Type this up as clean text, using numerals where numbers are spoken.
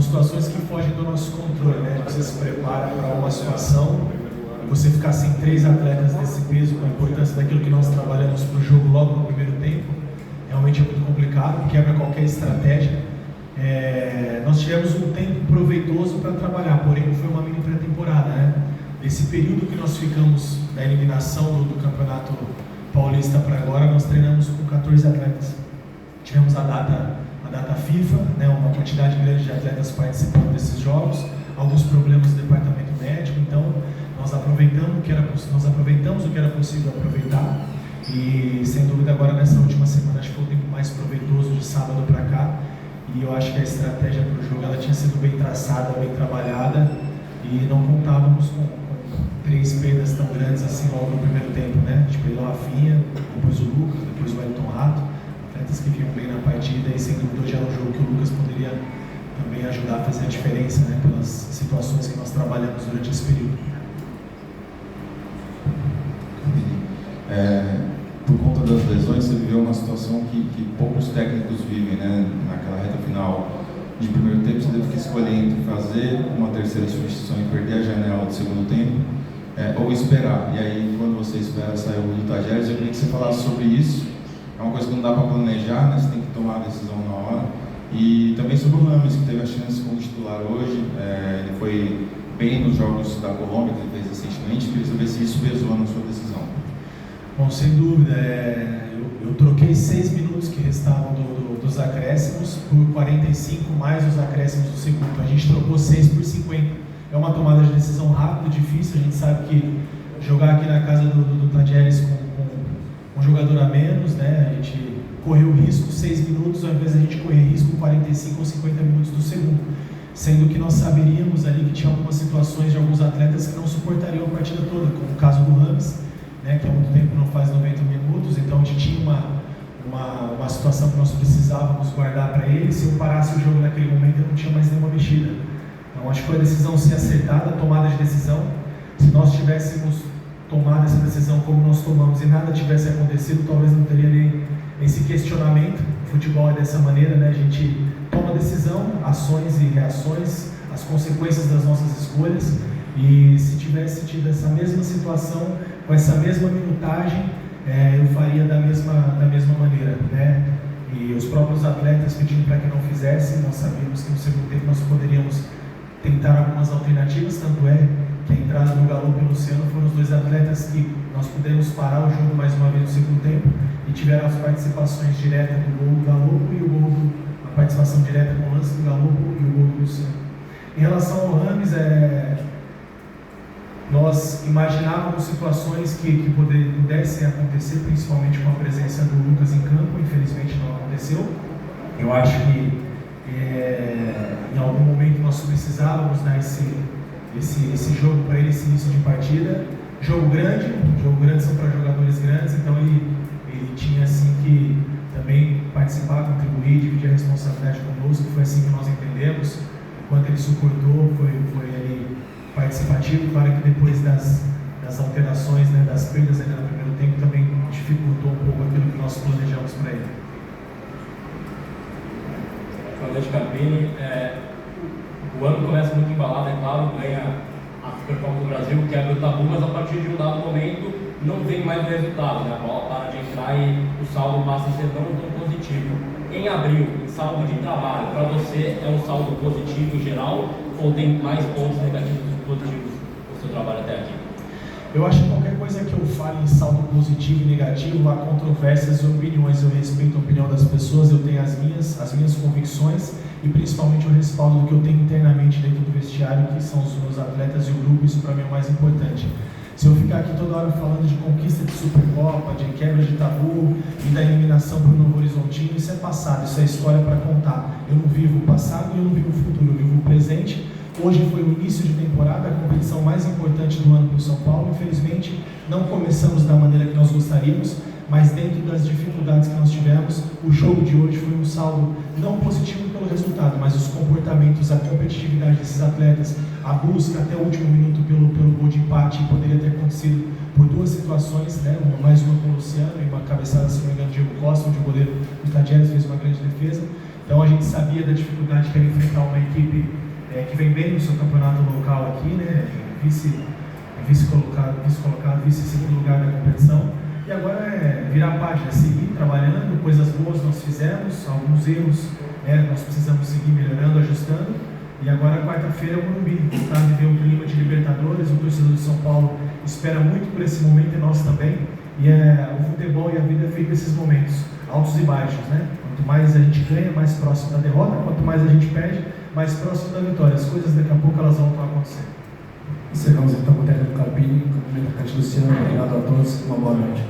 situações que fogem do nosso controle, né? Você se prepara para uma situação e você ficar sem 3 atletas desse peso, com a importância daquilo que nós trabalhamos para o jogo logo no primeiro tempo, realmente é muito complicado, quebra qualquer estratégia. Nós tivemos um tempo proveitoso para trabalhar, porém não foi uma mini pré-temporada, né? Esse período que nós ficamos da eliminação do Campeonato Paulista para agora, nós treinamos com 14 atletas. Tivemos a data FIFA, né, uma quantidade grande de atletas participando desses jogos, alguns problemas do departamento médico, então nós aproveitamos o que era possível aproveitar, e sem dúvida agora nessa última semana acho que foi o tempo mais proveitoso de sábado para cá, e eu acho que a estratégia para o jogo ela tinha sido bem traçada, bem trabalhada, e não contávamos com 3 perdas tão grandes assim logo no primeiro tempo, né? A gente perdeu a Rafinha, depois o Lucas, depois o Elton Rato, atletas que vinham bem na partida, e sem dúvida hoje era um jogo que o Lucas poderia também ajudar a fazer a diferença, né? Pelas situações que nós trabalhamos durante esse período. Por conta das lesões, você viveu uma situação que poucos técnicos vivem, né? Naquela reta final de primeiro tempo, você teve que escolher entre fazer uma terceira substituição e perder a janela do segundo tempo, ou esperar. E aí, quando você espera sair o do Tajeres, eu queria que você falasse sobre isso. É uma coisa que não dá para planejar, né? Você tem que tomar a decisão na hora. E também sobre o Rames, que teve a chance como titular hoje. Ele foi bem nos jogos da Colômbia, que ele fez recentemente. Queria saber se isso pesou na sua decisão. Bom, sem dúvida, eu troquei 6 minutos que restavam dos acréscimos por 45 mais os acréscimos do segundo. A gente trocou 6 por 50. É uma tomada de decisão rápida, difícil. A gente sabe que jogar aqui na casa do Tajeres com um jogador a menos, né? A gente correu risco 6 minutos ao invés de a gente correr risco 45 ou 50 minutos do segundo. Sendo que nós saberíamos ali que tinha algumas situações de alguns atletas que não suportariam a partida toda, como o caso do Rames, né, que há muito tempo não faz 90 minutos, então a gente tinha uma situação que nós precisávamos guardar para ele. Se eu parasse o jogo naquele momento, eu não tinha mais nenhuma mexida. Então acho que foi a decisão ser acertada, a tomada de decisão. Se nós tivéssemos tomado essa decisão como nós tomamos e nada tivesse acontecido, talvez não teria nem esse questionamento. O futebol é dessa maneira, né? A gente toma decisão, ações e reações, as consequências das nossas escolhas. E se tivesse tido essa mesma situação, com essa mesma minutagem, eu faria da mesma maneira, né? E os próprios atletas pedindo para que não fizessem, nós sabíamos que no segundo tempo nós poderíamos tentar algumas alternativas, tanto é que a entrada do Galo e Luciano foram os 2 atletas que nós pudemos parar o jogo mais uma vez no segundo tempo, e tiveram as participações diretas do gol do Galo e a participação direta com o lance do Galo e o gol do Luciano. Em relação ao Rames, nós imaginávamos situações que pudessem acontecer, principalmente com a presença do Lucas em campo. Infelizmente não aconteceu. Eu acho que em algum momento nós precisávamos dar esse jogo para ele, esse início de partida. Jogo grande são para jogadores grandes, então ele tinha assim que também participar, contribuir, dividir a responsabilidade conosco. Foi assim que nós entendemos. Quanto ele suportou, foi ali participativo. Claro que depois das alterações, né, das perdas ainda no primeiro tempo, também dificultou um pouco aquilo que nós planejamos para ele. Boa noite, Carpini. O ano começa muito embalado, é claro, ganha a Supercopa do Brasil, quebra o tabu, mas a partir de um dado momento não vem mais o resultado, né? A bola para de entrar e o saldo passa a ser não tão positivo. Em abril, em saldo de trabalho, para você é um saldo positivo em geral ou tem mais pontos negativos do que positivos no seu trabalho até aqui? Eu acho que qualquer coisa que eu fale em saldo positivo e negativo, há controvérsias e opiniões. Eu respeito a opinião das pessoas, eu tenho as minhas convicções e principalmente o respaldo do que eu tenho internamente dentro do vestiário, que são os meus atletas e o grupo. Isso para mim é o mais importante. Se eu ficar aqui toda hora falando de conquista de Supercopa, de quebra de tabu e da eliminação para o Novo Horizontino, isso é passado, isso é história para contar. Eu não vivo o passado e eu não vivo o futuro, eu vivo o presente. Hoje foi o início de temporada, a competição mais importante do ano para o São Paulo. Infelizmente, não começamos da maneira que nós gostaríamos, mas dentro das dificuldades que nós tivemos, o jogo de hoje foi um saldo não positivo pelo resultado, mas os comportamentos, a competitividade desses atletas, a busca até o último minuto pelo gol de empate, poderia ter acontecido por 2 situações, né? Mais uma com o Luciano e uma cabeçada, se não me engano, Diego Costa, onde o goleiro do Tajeres fez uma grande defesa. Então a gente sabia da dificuldade que era enfrentar uma equipe vem bem no seu campeonato local aqui, né? Vice-colocado, vice-segundo lugar da competição. E agora é virar a página, seguir trabalhando, coisas boas nós fizemos, alguns erros nós precisamos seguir melhorando, ajustando. E agora quarta-feira é o Morumbi, voltar a viver o clima de Libertadores, o torcedor de São Paulo espera muito por esse momento e nós também. E o futebol e a vida é feito desses momentos, altos e baixos, né? Quanto mais a gente ganha, mais próximo da derrota, quanto mais a gente perde, mais próximo da vitória. As coisas daqui a pouco elas vão estar acontecendo. Encerramos então com o técnico Carpini, cumprimento a Luciano, obrigado a todos, uma boa noite.